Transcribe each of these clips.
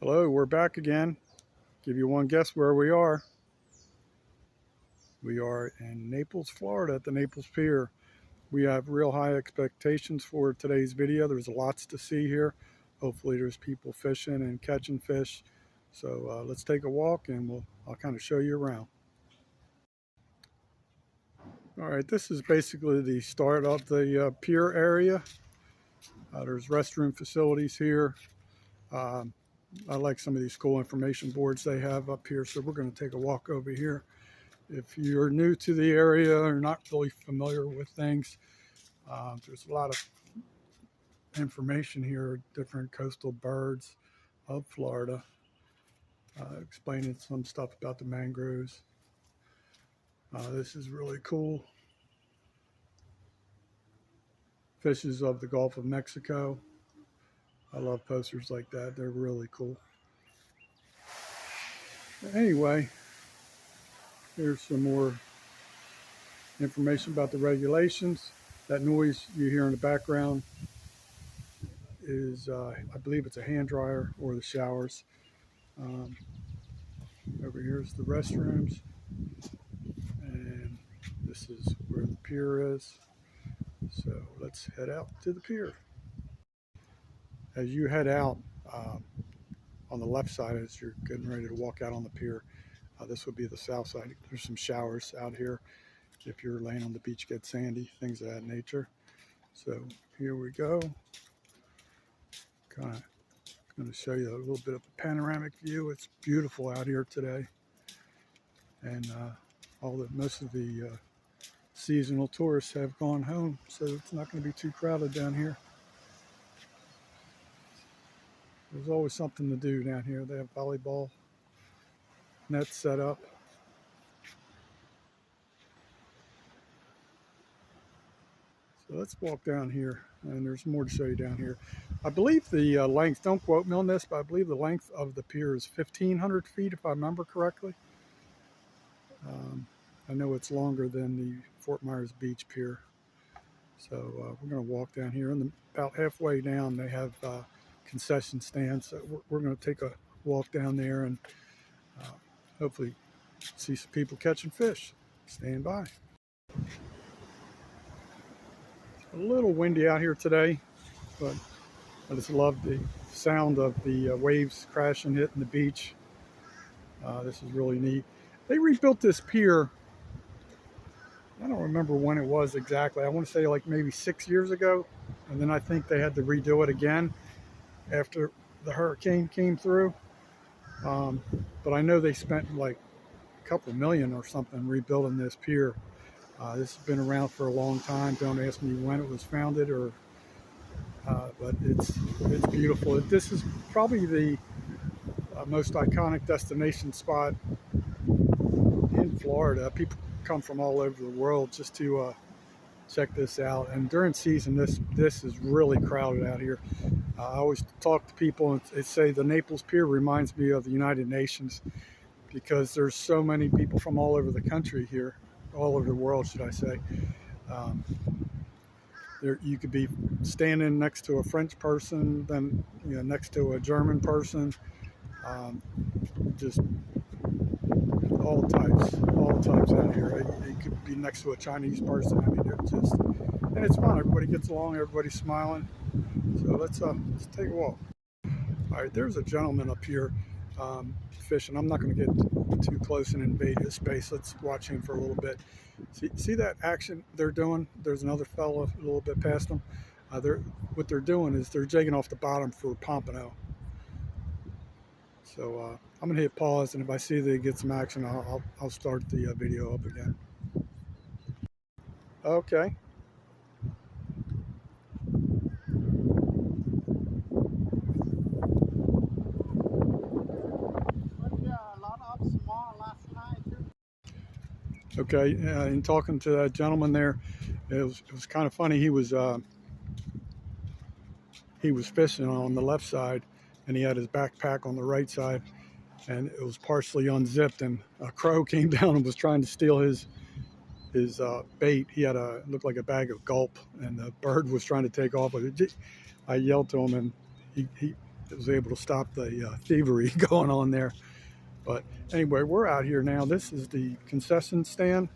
Hello, we're back again. Give you one guess where we are. We are in Naples, Florida at the Naples Pier. We have real high expectations for today's video. There's lots to see here. Hopefully there's people fishing and catching fish. So let's take a walk and I'll kind of show you around. All right, this is basically the start of the pier area. There's restroom facilities here. I like some of these cool information boards they have up here, so we're going to take a walk over here. If you're new to the area or not really familiar with things, there's a lot of information here, different coastal birds of Florida, explaining some stuff about the mangroves. This is really cool. Fishes of the Gulf of Mexico. I love posters like that. They're really cool. Anyway, here's some more information about the regulations. That noise you hear in the background is, I believe it's a hand dryer or the showers. Over here is the restrooms, and this is where the pier is. So let's head out to the pier. As you head out on the left side, as you're getting ready to walk out on the pier, this would be the south side. There's some showers out here if you're laying on the beach, get sandy, things of that nature. So here we go. Kind of going to show you a little bit of a panoramic view. It's beautiful out here today, and most of the seasonal tourists have gone home, so it's not going to be too crowded down here. There's always something to do down here. They have volleyball nets set up. So let's walk down here, and there's more to show you down here. I believe the length, don't quote me on this, but I believe the length of the pier is 1,500 feet, if I remember correctly. I know it's longer than the Fort Myers Beach Pier. So we're going to walk down here, and about halfway down they have concession stands. So we're going to take a walk down there and hopefully see some people catching fish. Stand by. It's a little windy out here today, but I just love the sound of the waves crashing, hitting the beach. This is really neat. They rebuilt this pier, I don't remember when it was exactly. I want to say like maybe 6 years ago. And then I think they had to redo it again after the hurricane came through. But I know they spent like a couple million or something rebuilding this pier. This has been around for a long time. Don't ask me when it was founded, but it's beautiful. This is probably the most iconic destination spot in Florida. People come from all over the world just to check this out. And during season, this is really crowded out here. I always talk to people and they say the Naples Pier reminds me of the United Nations, because there's so many people from all over the country here, all over the world, should I say. You could be standing next to a French person, then next to a German person, just all types out here. You could be next to a Chinese person. I mean, and it's fun. Everybody gets along. Everybody's smiling. So let's take a walk. All right, there's a gentleman up here fishing. I'm not going to get too close and invade his space. Let's watch him for a little bit. See that action they're doing? There's another fellow a little bit past them. What they're doing is they're jigging off the bottom for pompano. So I'm going to hit pause, and if I see they get some action, I'll start the video up again. Okay. Okay, in talking to that gentleman there, it was kind of funny. He was fishing on the left side, and he had his backpack on the right side, and it was partially unzipped, and a crow came down and was trying to steal his bait. He had looked like a bag of gulp, and the bird was trying to take off with it. I yelled to him, and was able to stop the thievery going on there. But anyway, we're out here now. This is the concession stand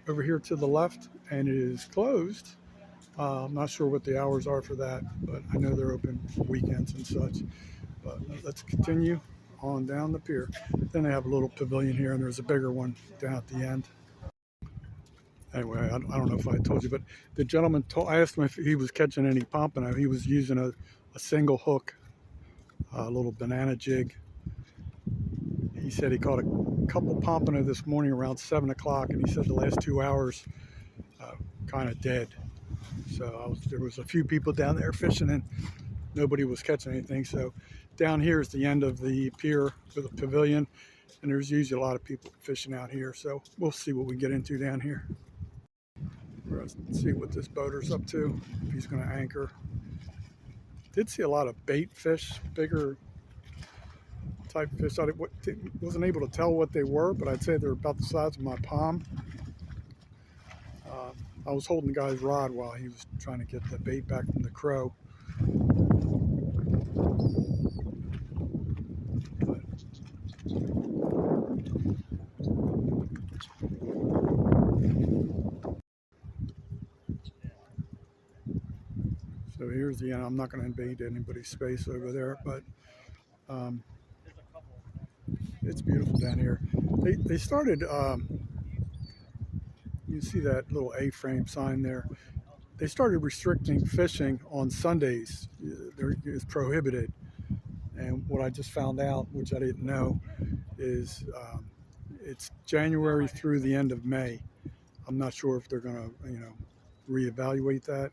over here to the left, and it is closed. I'm not sure what the hours are for that, but I know they're open weekends and such. But let's continue on down the pier. Then they have a little pavilion here, and there's a bigger one down at the end. Anyway, I don't know if I told you, but the gentleman I asked him if he was catching any pompano. He was using a single hook, a little banana jig. He said he caught a couple pompano this morning around 7 o'clock, and he said the last 2 hours kind of dead. So there was a few people down there fishing, and nobody was catching anything. So down here is the end of the pier with a pavilion, and there's usually a lot of people fishing out here. So we'll see what we get into down here. Let's see what this boater's up to, if he's going to anchor. Did see a lot of bait fish, bigger type fish. I wasn't able to tell what they were, but I'd say they're about the size of my palm. I was holding the guy's rod while he was trying to get the bait back from the crow. So here's the end. I'm not going to invade anybody's space over there, but it's beautiful down here. They started, you see that little A-frame sign there. They started restricting fishing on Sundays. It's prohibited. And what I just found out, which I didn't know, is it's January through the end of May. I'm not sure if they're going to, reevaluate that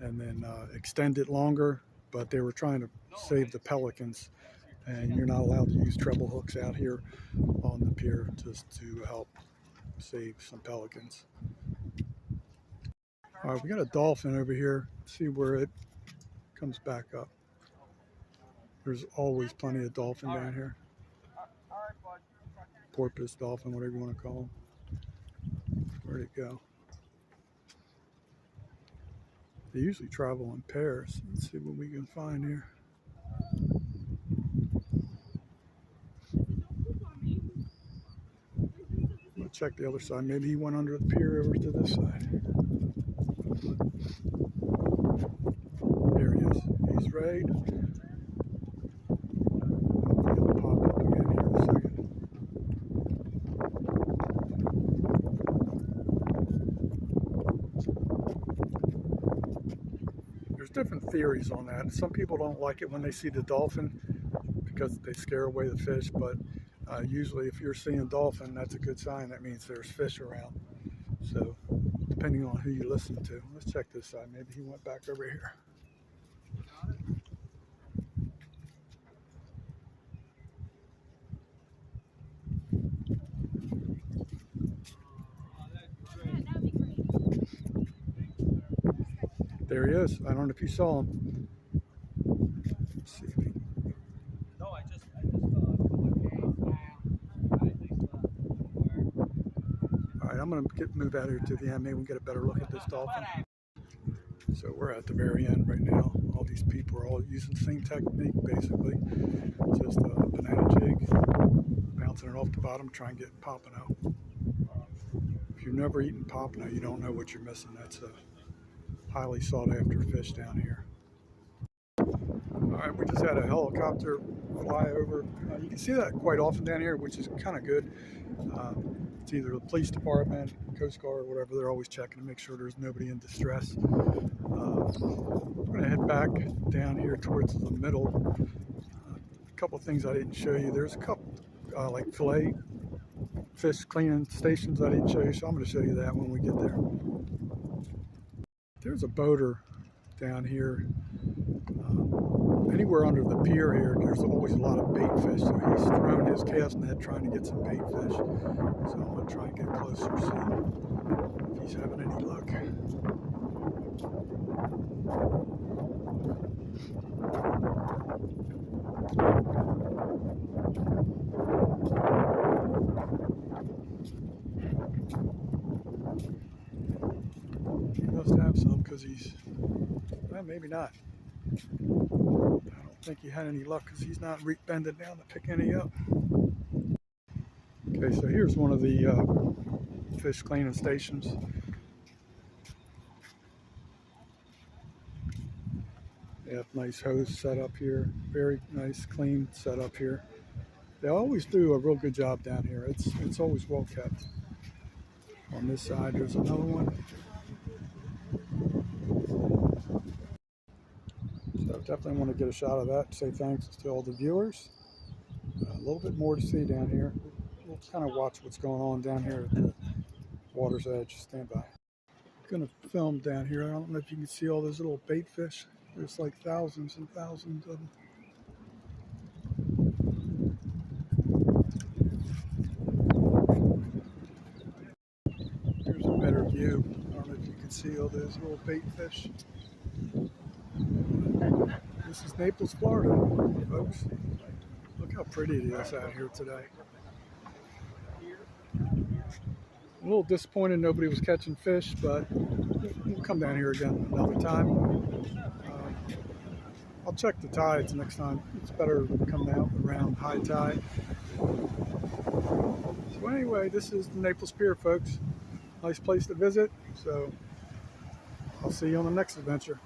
and then extend it longer. But they were trying to save the pelicans, and you're not allowed to use treble hooks out here on the pier just to help save some pelicans. All right, we got a dolphin over here. Let's see where it comes back up. There's always plenty of dolphin down here. Porpoise, dolphin, whatever you want to call them. Where'd it go? They usually travel in pairs. Let's see what we can find here. I'll check the other side. Maybe he went under the pier over to this side. There he is. He's right. He'll pop up again here in a second. There's different theories on that. Some people don't like it when they see the dolphin because they scare away the fish, but usually if you're seeing dolphin, that's a good sign. That means there's fish around. So depending on who you listen to. Let's check this side. Maybe he went back over here. There he is. I don't know if you saw him. Let's see if he... No, I just All right, I'm going to move out here to the end. Maybe we can get a better look at this dolphin. So we're at the very end right now. All these people are all using the same technique, basically. Just a banana jig, bouncing it off the bottom, try and get pompano. If you've never eaten pompano, you don't know what you're missing. That's a highly sought after fish down here. All right, we just had a helicopter fly over. You can see that quite often down here, which is kind of good. It's either the police department, Coast Guard, or whatever. They're always checking to make sure there's nobody in distress. We're going to head back down here towards the middle. A couple of things I didn't show you. There's a couple like fillet fish cleaning stations I didn't show you, so I'm going to show you that when we get there. There's a boater down here. Anywhere under the pier here, there's always a lot of bait fish. So he's thrown his cast net trying to get some bait fish. So I'm going to try and get closer, see if he's having any luck. He must have some because he's, well, maybe not. I don't think he had any luck because he's not bending down to pick any up. Okay, so here's one of the fish cleaning stations. They have nice hose set up here. Very nice, clean setup here. They always do a real good job down here. It's always well kept. On this side, there's another one. So definitely want to get a shot of that. Say thanks to all the viewers. A little bit more to see down here. We'll kind of watch what's going on down here at the water's edge. Stand by. Gonna film down here. I don't know if you can see all those little bait fish. There's like thousands and thousands of them. Here's a better view. I don't know if you can see all those little bait fish. This is Naples, Florida, folks. Look how pretty it is out here today. A little disappointed nobody was catching fish, but we'll come down here again another time. I'll check the tides next time. It's better coming out around high tide. So anyway, this is the Naples Pier, folks. Nice place to visit. So I'll see you on the next adventure.